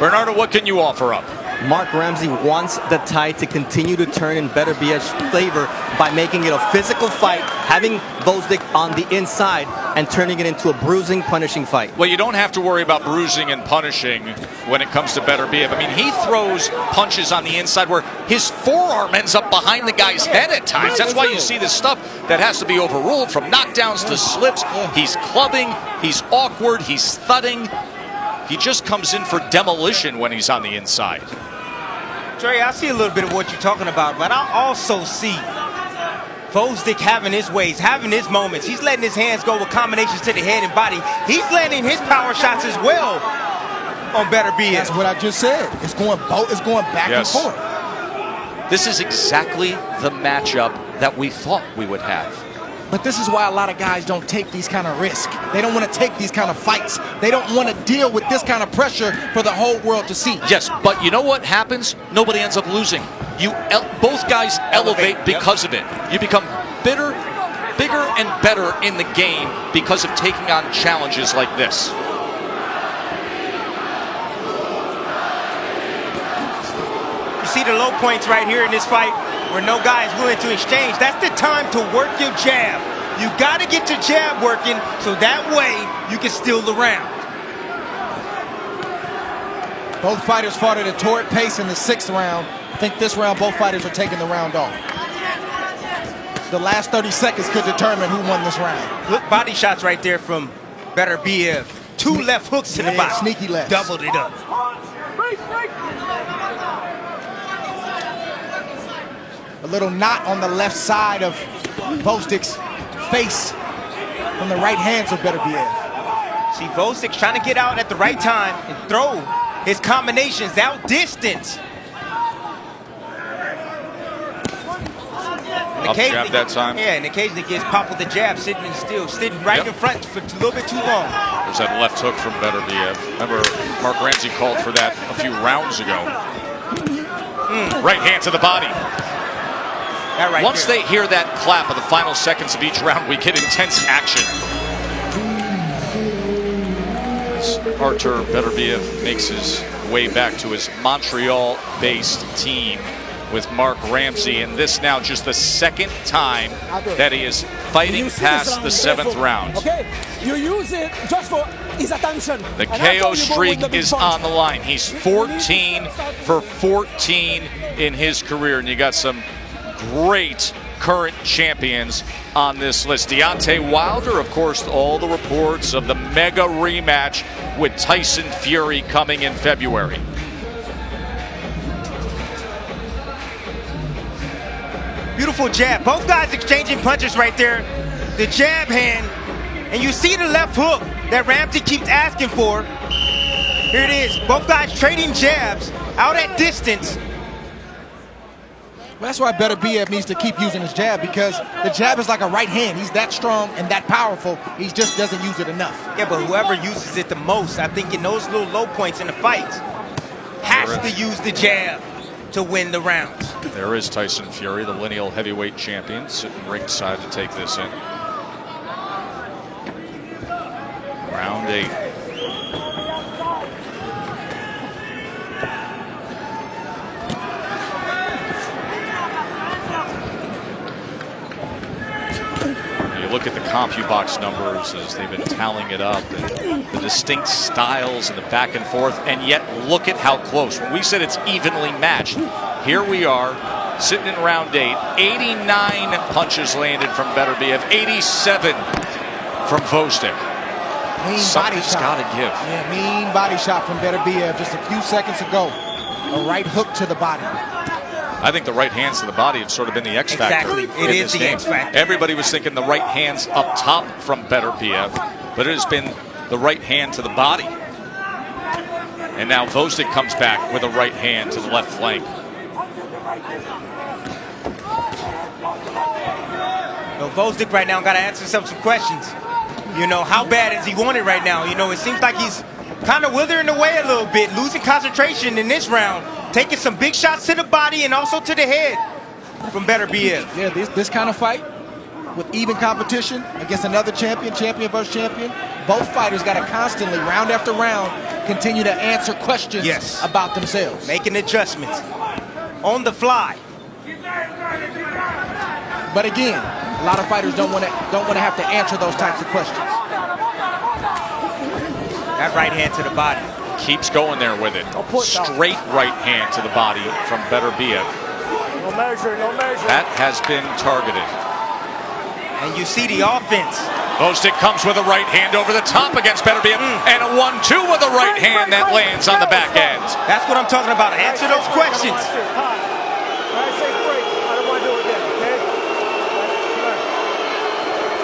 Bernardo, what can you offer up? Mark Ramsey wants the tide to continue to turn in Beterbiev's favor by making it a physical fight, having Gvozdyk on the inside and turning it into a bruising, punishing fight. Well, you don't have to worry about bruising and punishing when it comes to Beterbiev. I mean, he throws punches on the inside where his forearm ends up behind the guy's head at times. That's why you see this stuff that has to be overruled, from knockdowns to slips. He's clubbing, he's awkward, he's thudding. He just comes in for demolition when he's on the inside. Trey, I see a little bit of what you're talking about, but I also see Gvozdyk having his ways, having his moments. He's letting his hands go with combinations to the head and body. He's landing his power shots as well on Beterbiev. That's what I just said. It's going back and forth. This is exactly the matchup that we thought we would have. But this is why a lot of guys don't take these kind of risks. They don't want to take these kind of fights. They don't want to deal with this kind of pressure for the whole world to see. Yes, but you know what happens? Nobody ends up losing. Both guys elevate because of it. You become bigger and better in the game because of taking on challenges like this. You see the low points right here in this fight where no guy is willing to exchange. That's the time to work your jab. You got to get your jab working so that way you can steal the round. Both fighters fought at a torrid pace in the 6th round. I think this round, both fighters are taking the round off. The last 30 seconds could determine who won this round. Look, body shots right there from Beterbiev. 2 left hooks to the body. Sneaky left. Doubled it up. A little knot on the left side of Gvozdyk's face from the right hands of Beterbiev. See, Gvozdyk's trying to get out at the right time and throw his combinations out distance. Up jab that time. Yeah, and occasionally gets popped with the jab, sitting right in front for a little bit too long. There's that left hook from Beterbiev. Remember, Mark Ramsey called for that a few rounds ago. Right hand to the body. Once they hear that clap of the final seconds of each round, we get intense action. As Artur Beterbiev makes his way back to his Montreal-based team with Mark Ramsey, and this now just the 2nd time that he is fighting past the 7th round. Okay, you use it just for his attention. The KO streak is on the line. He's 14 for 14 in his career, and you got some great current champions on this list. Deontay Wilder, of course, all the reports of the mega rematch with Tyson Fury coming in February. Beautiful jab. Both guys exchanging punches right there. The jab hand. And you see the left hook that Ramsey keeps asking for. Here it is. Both guys trading jabs out at distance. Well, that's why Beterbiev needs to keep using his jab, because the jab is like a right hand. He's that strong and that powerful. He just doesn't use it enough. Yeah, but whoever uses it the most, I think in those little low points in the fights, has to use the jab to win the rounds. There is Tyson Fury, the lineal heavyweight champion, sitting ringside to take this in. Round 8. Look at the CompuBox numbers as they've been tallying it up, and the distinct styles and the back and forth, and yet look at how close. When we said it's evenly matched, here we are sitting in round 8. 89 punches landed from Beterbiev, 87 from Gvozdyk. Something's got to give. Yeah, mean body shot from Beterbiev just a few seconds ago. A right hook to the body. I think the right hands to the body have sort of been the X factor. Exactly. It is the X factor. Everybody was thinking the right hands up top from Beterbiev, but it has been the right hand to the body. And now Gvozdyk comes back with a right hand to the left flank. No, Gvozdyk right now got to answer himself some questions. You know, how bad is he want it right now? You know, it seems like he's kind of withering away a little bit, losing concentration in this round. Taking some big shots to the body and also to the head from Beterbiev. Yeah, this kind of fight, with even competition against another champion, champion versus champion, both fighters got to constantly, round after round, continue to answer questions about themselves. Making adjustments on the fly. But again, a lot of fighters don't want to have to answer those types of questions. That right hand to the body. Keeps going there with it. Straight right hand to the body from Beterbiev. No measure, no measure. That has been targeted. And you see the offense. Gvozdyk comes with a right hand over the top against Beterbiev, and a 1-2 with a right hand that lands on the back end. That's what I'm talking about. Answer those questions.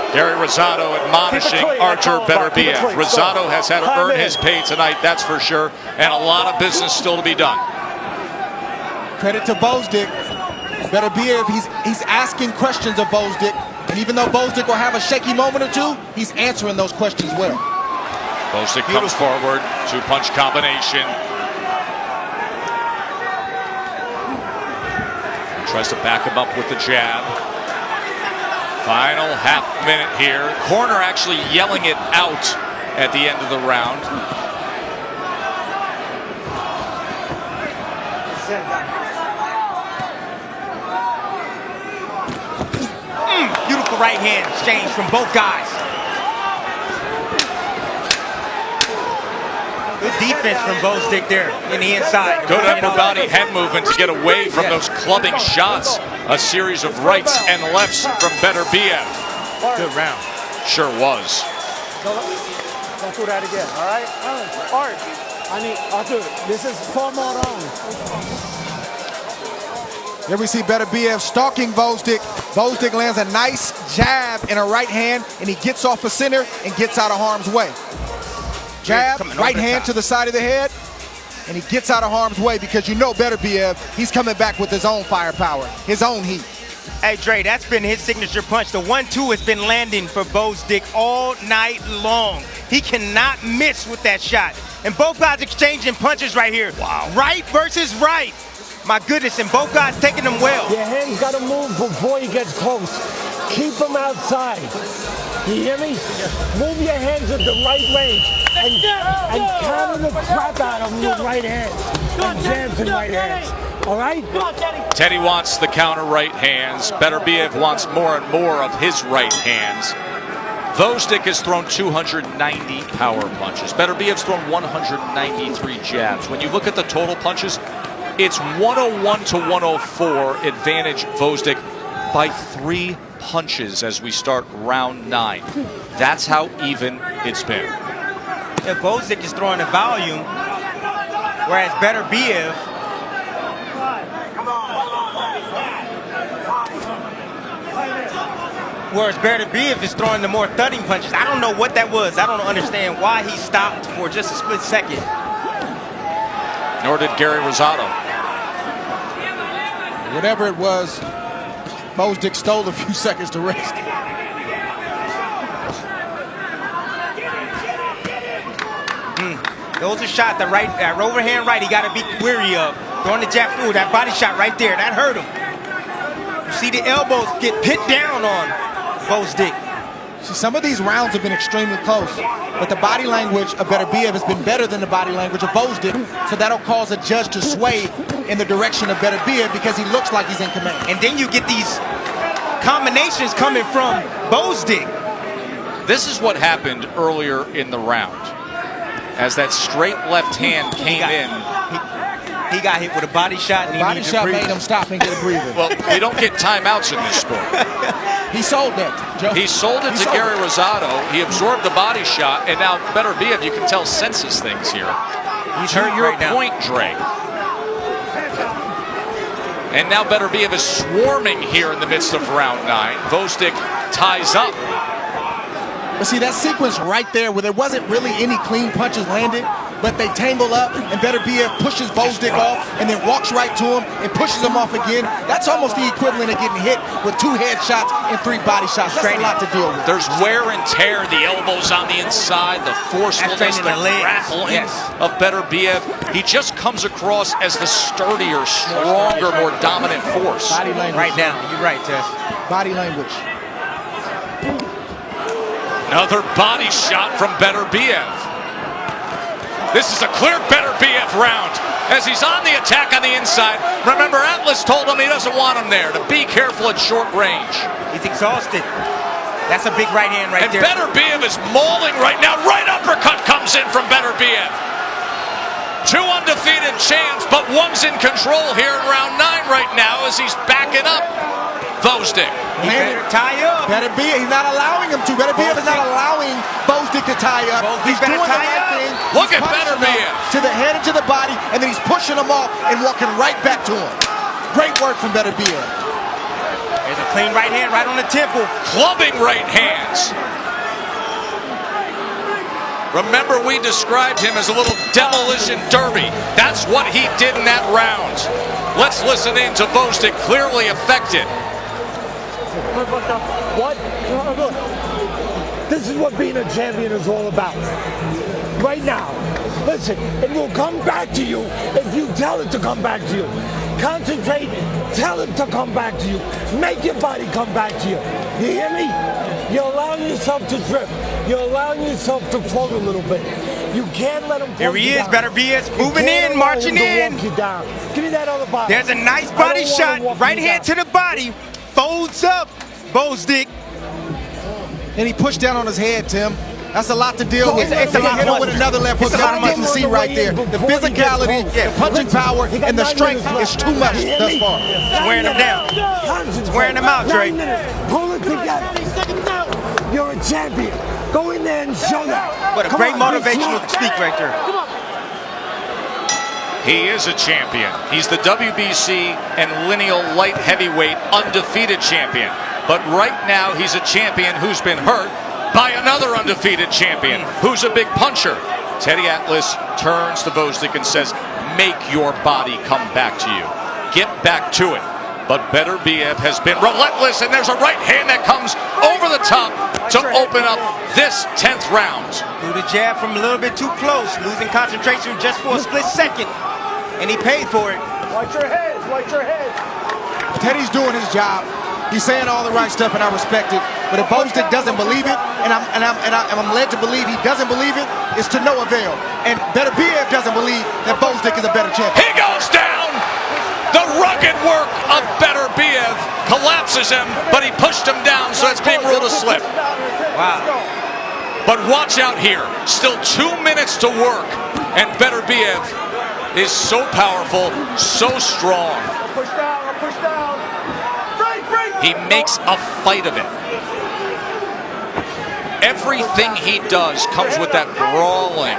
Gary Rosado admonishing Artur Beterbiev. Rosado has had to earn his pay tonight, that's for sure, and a lot of business still to be done. Credit to Gvozdyk. Beterbiev, he's asking questions of Gvozdyk, and even though Gvozdyk will have a shaky moment or two, he's answering those questions well. Gvozdyk comes forward, two-punch combination. Tries to back him up with the jab. Final half minute here. Corner actually yelling it out at the end of the round. Beautiful right hand exchange from both guys. Good defense from Gvozdyk there in the inside. Good upper body head movement to get away from those clubbing shots. A series of rights and lefts from Beterbiev. Good round. Sure was. Don't do that again, all right? Art. Artur, this is 4 more rounds. Here we see Beterbiev stalking Gvozdyk. Gvozdyk lands a nice jab in a right hand, and he gets off the center and gets out of harm's way. Jab, right hand to the side of the head, and he gets out of harm's way because you know Beterbiev, he's coming back with his own firepower, his own heat. Hey, Dre, that's been his signature punch. The 1-2 has been landing for Gvozdyk all night long. He cannot miss with that shot. And both guys exchanging punches right here. Wow. Right versus right. My goodness, and both guys taking them well. Your hands got to move before he gets close. Keep him outside. You hear me? Move your hands at the right range and counter the crap out of him with right hands and jabs and right hands. All right? Teddy wants the counter right hands. Beterbiev wants more and more of his right hands. Gvozdyk has thrown 290 power punches. Beterbiev's thrown 193 jabs. When you look at the total punches, it's 101 to 104 advantage Gvozdyk by 3 punches as we start round 9. That's how even it's been. Yeah, Gvozdyk is throwing the volume, whereas Beterbiev is throwing the more thudding punches. I don't know what that was. I don't understand why he stopped for just a split second. Nor did Gary Rosado. Whatever it was, Gvozdyk stole a few seconds to rest. Those are shots, that overhand right, he got to be weary of. Throwing the jab through, that body shot right there, that hurt him. You see the elbows get pit down on Gvozdyk. See, some of these rounds have been extremely close, but the body language of Beterbiev has been better than the body language of Gvozdyk, so that'll cause a judge to sway in the direction of Beterbiev because he looks like he's in command. And then you get these combinations coming from Gvozdyk. This is what happened earlier in the round. As that straight left hand came in. He got hit with a body shot and the body shot made him stop and get a breather. Well, we don't get timeouts in this sport. He sold that, Joe. He sold it to Gary Rosado. He absorbed the body shot, and now Beterbiev, you can tell, senses things here. He's hurt your right now. Point, Dre. And now Beterbiev is swarming here in the midst of round 9. Gvozdyk ties up. But see, that sequence right there where there wasn't really any clean punches landed, but they tangle up and Beterbiev pushes Gvozdyk off and then walks right to him and pushes him off again. That's almost the equivalent of getting hit with 2 headshots and 3 body shots. That's a lot to deal with. There's wear and tear, the elbows on the inside, the forcefulness, the grappling of Beterbiev. He just comes across as the sturdier, stronger, more dominant force. Body language. Right now, you're right, Tess. Body language. Another body shot from Beterbiev. This is a clear Beterbiev round as he's on the attack on the inside. Remember, Atlas told him he doesn't want him there, to be careful at short range. He's exhausted. That's a big right hand right there. And Beterbiev is mauling right now. Right uppercut comes in from Beterbiev. 2 undefeated champs, but one's in control here in round 9 right now as he's backing up Gvozdyk. He better tie up. Beterbiev, he's not allowing him to. Beterbiev is not allowing Gvozdyk to tie up. He's doing the right thing. Look at Beterbiev. To the head and to the body, and then he's pushing him off and walking right back to him. Great work from Beterbiev. There's a clean right hand right on the temple. Clubbing right hands. Remember, we described him as a little demolition derby. That's what he did in that round. Let's listen in to Gvozdyk, clearly affected. What? Look, this is what being a champion is all about. Right now. Listen, it will come back to you if you tell it to come back to you. Concentrate, tell it to come back to you. Make your body come back to you. You hear me? You're allowing yourself to drift. You're allowing yourself to float a little bit. You can't let him. Here he is, Beterbiev, moving in, marching in. Give me that other body. There's a nice body shot. Right hand to the body. Folds up, Gvozdyk. And he pushed down on his head, Tim. That's a lot to deal with. It's a lot hit him with another left hook. That's what you see right there. The physicality, the punching power, and the strength is too much thus far. It's wearing him down. It's wearing him out, Trey. Pull it together. You're a champion. Go in there and show that. What a great motivational speak right there. He is a champion. He's the WBC and lineal light heavyweight undefeated champion. But right now, he's a champion who's been hurt by another undefeated champion who's a big puncher. Teddy Atlas turns to Gvozdyk and says, make your body come back to you. Get back to it. But Beterbiev has been relentless, and there's a right hand that comes over the top to open up this 10th round. Threw the jab from a little bit too close, losing concentration just for a split second. And he paid for it. Watch your heads, watch your heads. Teddy's doing his job. He's saying all the right stuff, and I respect it. But if Gvozdyk doesn't believe it, and I'm led to believe he doesn't believe it, it's to no avail. And Beterbiev doesn't believe that Gvozdyk is a better champion. He goes down! The rugged work of Beterbiev collapses him, but he pushed him down, so it's being ruled a slip. Wow. But watch out here. Still 2 minutes to work, and Beterbiev is so powerful, so strong. Push down, push down. He makes a fight of it. Everything he does comes with that brawling,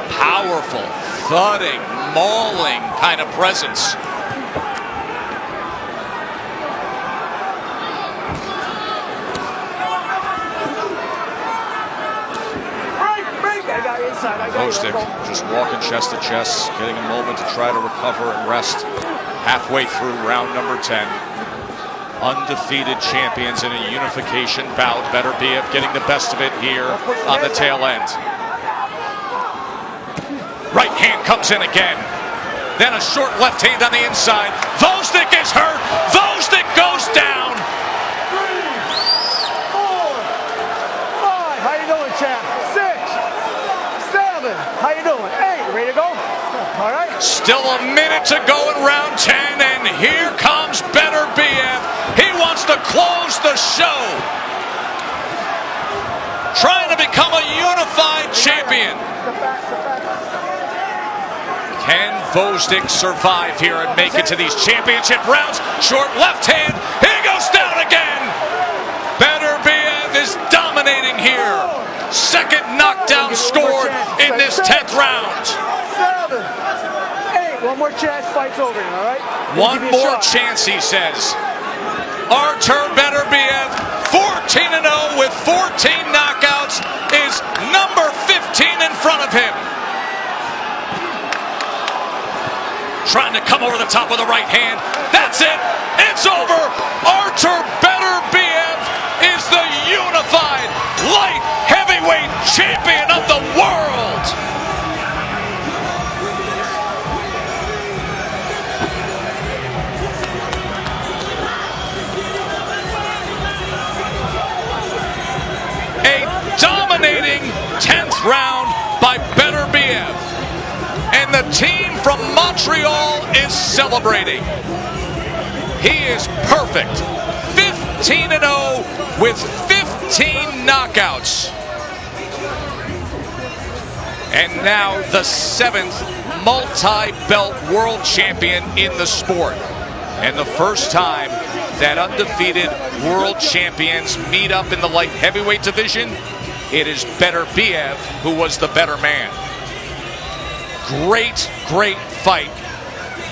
powerful, thudding, mauling kind of presence. Gvozdyk just walking chest to chest, getting a moment to try to recover and rest halfway through round number 10. Undefeated champions in a unification bout. Beterbiev getting the best of it here on the tail end. Right hand comes in again. Then a short left hand on the inside. Gvozdyk is hurt. Gvozdyk goes down. 3, 4, 5. How you doing, champ? 6, 7. How you doing? 8. Ready to go? All right. Still a minute to go in round 10, and here comes Beterbiev. He wants to close the show. Trying to become a unified champion. Can Gvozdyk survive here and make it to these championship rounds? Short left hand. He goes down again. Beterbiev is dominating here. Second knockdown scored in this 10th round. 7, 8. One more chance, fight's over, all right? One more chance, he says. Artur Beterbiev, 14-0 with 14 knockouts, is number 15 in front of him. Trying to come over the top with a right hand. That's it. It's over. Artur Beterbiev is the unified light heavyweight champion of the world. A round by Beterbiev. And the team from Montreal is celebrating. He is perfect. 15-0 with 15 knockouts. And now the 7th multi-belt world champion in the sport. And the first time that undefeated world champions meet up in the light heavyweight division, it is Beterbiev who was the better man. Great fight.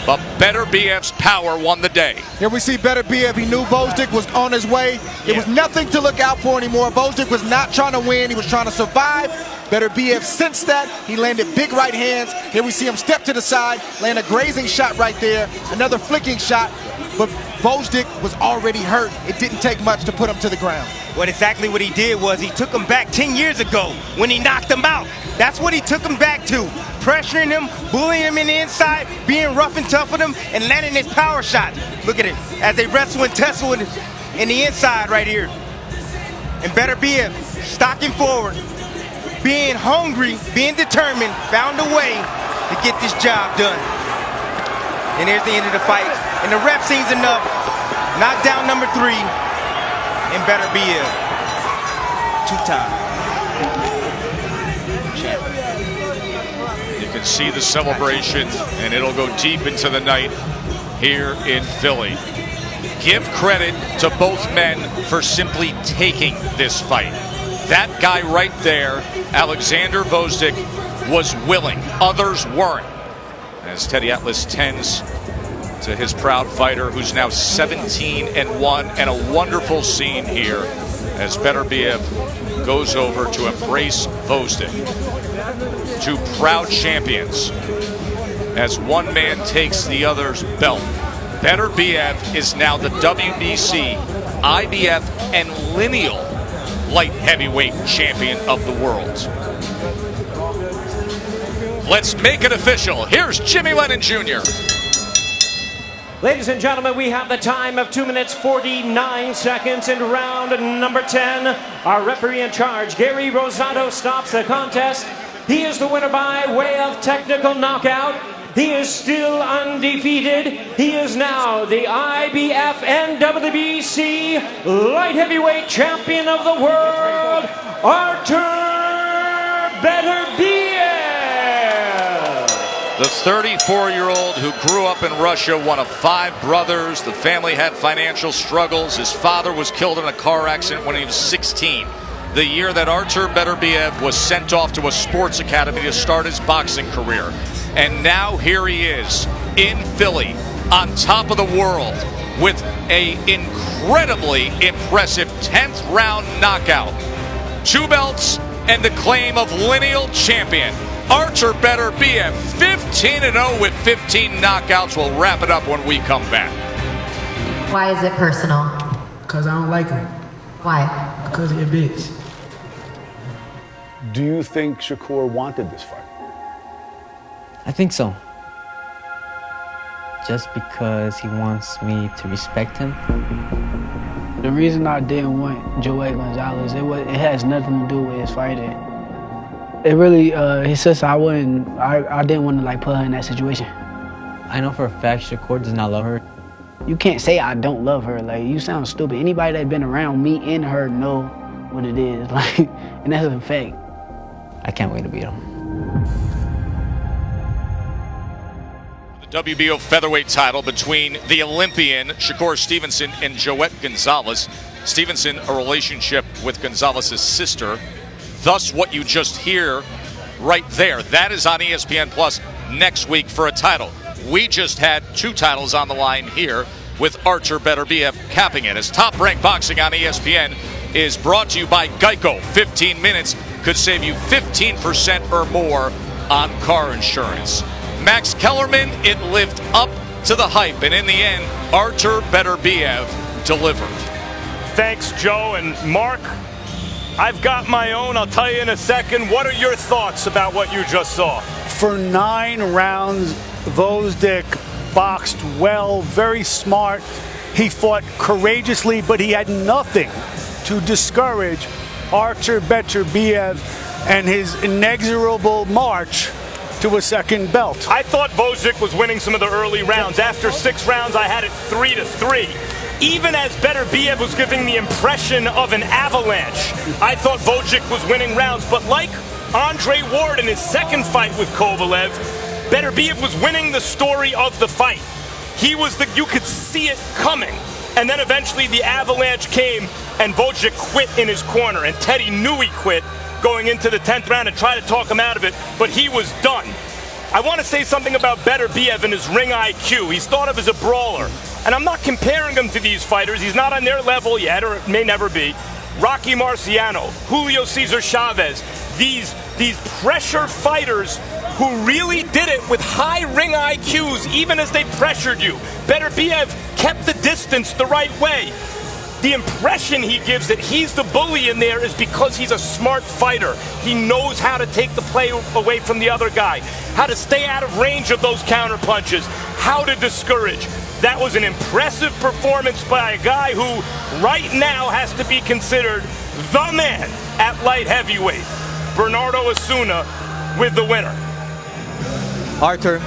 But Beterbiev's power won the day. Here we see Beterbiev. He knew Gvozdyk was on his way. It was nothing to look out for anymore. Gvozdyk was not trying to win. He was trying to survive. Beterbiev sensed that. He landed big right hands. Here we see him step to the side, land a grazing shot right there, another flicking shot. But Gvozdyk was already hurt. It didn't take much to put him to the ground. Exactly what he did was he took him back 10 years ago when he knocked him out. That's what he took him back to. Pressuring him, bullying him in the inside, being rough and tough with him, and landing his power shot. Look at it, as they wrestle and tussle in the inside right here. And Beterbiev stalking forward, being hungry, being determined, found a way to get this job done. And here's the end of the fight. And the ref sees enough. Knockdown number 3. And Beterbiev, 2-time champion. You can see the celebration, and it'll go deep into the night here in Philly. Give credit to both men for simply taking this fight. That guy right there, Alexander Gvozdyk, was willing. Others weren't. As Teddy Atlas tends to his proud fighter, who's now 17-1, and a wonderful scene here as Beterbiev goes over to embrace Gvozdyk. Two proud champions as one man takes the other's belt. Beterbiev is now the WBC, IBF, and lineal light heavyweight champion of the world. Let's make it official. Here's Jimmy Lennon Jr. Ladies and gentlemen, we have the time of 2 minutes 49 seconds in round number 10. Our referee in charge, Gary Rosado, stops the contest. He is the winner by way of technical knockout. He is still undefeated. He is now the IBF and WBC light heavyweight champion of the world, Artur Beterbiev. The 34-year-old who grew up in Russia, one of 5 brothers. The family had financial struggles. His father was killed in a car accident when he was 16. The year that Artur Beterbiev was sent off to a sports academy to start his boxing career. And now here he is in Philly, on top of the world, with an incredibly impressive 10th round knockout. 2 belts and the claim of lineal champion. Artur Beterbiev, 15-0 with 15 knockouts. We'll wrap it up when we come back. Why is it personal? Because I don't like him. Why? Because of your bitch. Do you think Shakur wanted this fight? I think so. Just because he wants me to respect him. The reason I didn't want Joey Gonzalez, it has nothing to do with his fighting. It really, his sister, I didn't want to like put her in that situation. I know for a fact Shakur does not love her. You can't say I don't love her. Like, you sound stupid. Anybody that's been around me and her know what it is. Like, and that's a fact. I can't wait to beat him. The WBO featherweight title between the Olympian Shakur Stevenson and Joette Gonzalez. Stevenson, a relationship with Gonzalez's sister. Thus, what you just hear right there, that is on ESPN Plus next week for a title. We just had 2 titles on the line here with Artur Beterbiev capping it. As Top Rank Boxing on ESPN is brought to you by Geico. 15 minutes could save you 15% or more on car insurance. Max Kellerman, it lived up to the hype, and in the end, Artur Beterbiev delivered. Thanks, Joe and Mark. I've got my own. I'll tell you in a second. What are your thoughts about what you just saw? For 9 rounds, Gvozdyk boxed well, very smart. He fought courageously, but he had nothing to discourage Artur Beterbiev. and his inexorable march to a second belt. I thought Gvozdyk was winning some of the early rounds. After 6 rounds, I had it 3-3. Even as Beterbiev was giving the impression of an avalanche, I thought Gvozdyk was winning rounds. But like Andre Ward in his second fight with Kovalev, Beterbiev was winning the story of the fight. You could see it coming. And then eventually the avalanche came and Gvozdyk quit in his corner. And Teddy knew he quit going into the 10th round and tried to talk him out of it, but he was done. I want to say something about Beterbiev and his ring IQ. He's thought of as a brawler. And I'm not comparing him to these fighters. He's not on their level yet, or it may never be. Rocky Marciano, Julio Cesar Chavez, these pressure fighters who really did it with high ring IQs, even as they pressured you. Beterbiev kept the distance the right way. The impression he gives that he's the bully in there is because he's a smart fighter. He knows how to take the play away from the other guy, how to stay out of range of those counter punches, how to discourage. That was an impressive performance by a guy who right now has to be considered the man at light heavyweight. Bernardo Osuna with the winner. Artur,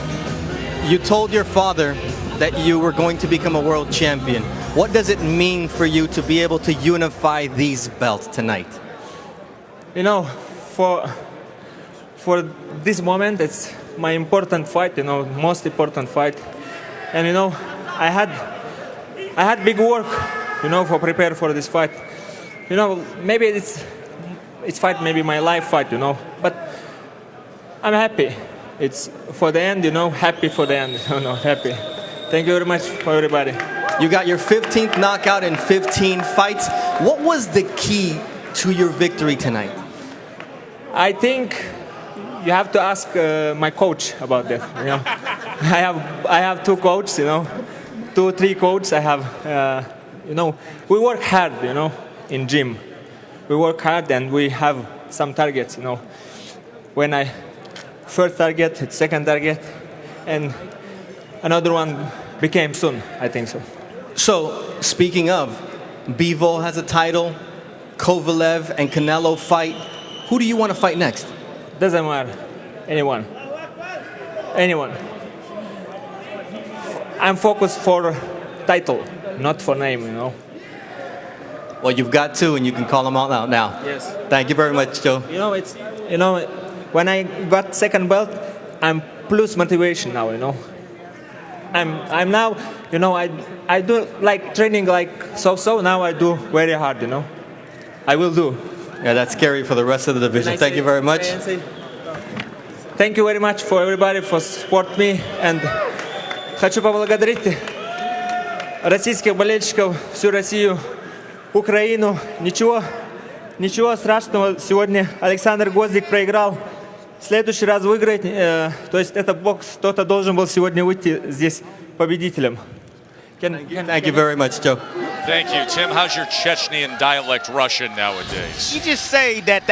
you told your father that you were going to become a world champion. What does it mean for you to be able to unify these belts tonight? You know, for this moment, it's my important fight, you know, most important fight. And you know, I had big work, you know, for prepare for this fight. You know, maybe it's fight, maybe my life fight, you know, but I'm happy. It's for the end, you know, happy for the end, you know, happy. Thank you very much for everybody. You got your 15th knockout in 15 fights. What was the key to your victory tonight? I think you have to ask my coach about that. You know, I have 2 coaches. You know, 2-3 coaches. I have. You know, we work hard. You know, in gym, we work hard and we have some targets. You know, when I first target, second target, and another one became soon. I think so. So, speaking of, Bivol has a title, Kovalev and Canelo fight. Who do you want to fight next? Doesn't matter. Anyone. Anyone. I'm focused for title, not for name, you know. Well, you've got 2 and you can call them all out now. Yes. Thank you very much, Joe. You know, when I got second belt, I'm plus motivation now, you know. I'm now, you know, I do like training like so now I do very hard, you know. I will do. Yeah, that's scary for the rest of the division. Thank you very much. Thank you very much for everybody for support me, and хочу поблагодарить российских болельщиков, всю Россию, Украину. Ничего страшного, сегодня Александр Гвоздик проиграл. В следующий раз выиграть, то есть это бокс, кто-то должен был сегодня выйти здесь победителем. Thank you very much, Joe. Thank you. Tim, how's your Chechnyan dialect Russian nowadays? You just say that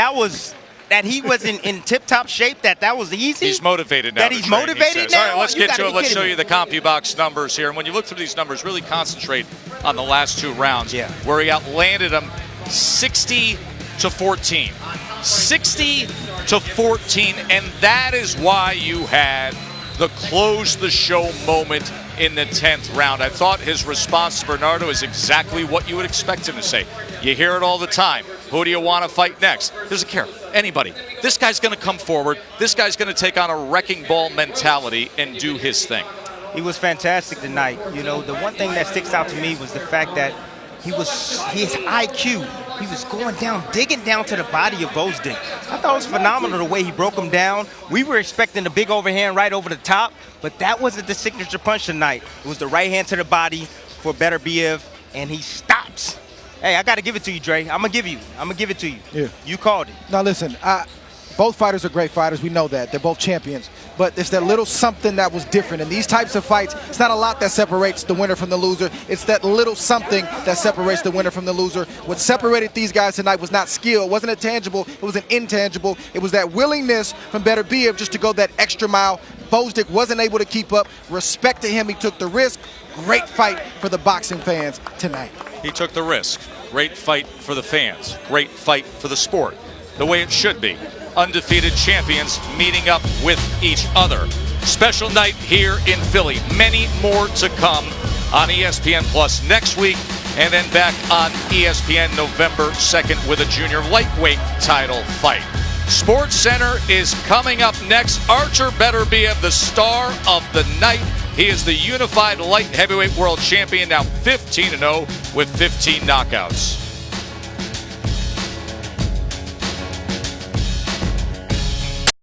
he wasn't in tip-top shape, that was easy? He's motivated now. That he's motivated now? All right, let's get to it. Let's show you the CompuBox numbers here. And when you look through these numbers, really concentrate on the last 2 rounds, where he outlanded him 60-14. 60-14, and that is why you had the close the show moment in the 10th round. I thought his response to Bernardo is exactly what you would expect him to say. You hear it all the time. Who do you want to fight next? Doesn't care. Anybody. This guy's going to come forward. This guy's going to take on a wrecking ball mentality and do his thing. He was fantastic tonight. You know, the one thing that sticks out to me was the fact that his IQ. He was going down, digging down to the body of Gvozdyk. I thought it was phenomenal the way he broke him down. We were expecting a big overhand right over the top, but that wasn't the signature punch tonight. It was the right hand to the body for Beterbiev, and he stops. Hey, I got to give it to you, Dre. I'm going to give it to you. Yeah. You called it. Now, listen, both fighters are great fighters. We know that. They're both champions. But it's that little something that was different. In these types of fights, it's not a lot that separates the winner from the loser. It's that little something that separates the winner from the loser. What separated these guys tonight was not skill. It wasn't a tangible. It was an intangible. It was that willingness from Beterbiev just to go that extra mile. Gvozdyk wasn't able to keep up. Respect to him. He took the risk. Great fight for the boxing fans tonight. He took the risk. Great fight for the fans. Great fight for the sport. The way it should be. undefeated champions meeting up with each other. Special night here in Philly. Many more to come on ESPN Plus next week, and then back on ESPN November 2nd with a junior lightweight title fight. Sports Center is coming up next. Artur Beterbiev, the star of the night. He is the unified light heavyweight world champion, now 15-0 with 15 knockouts.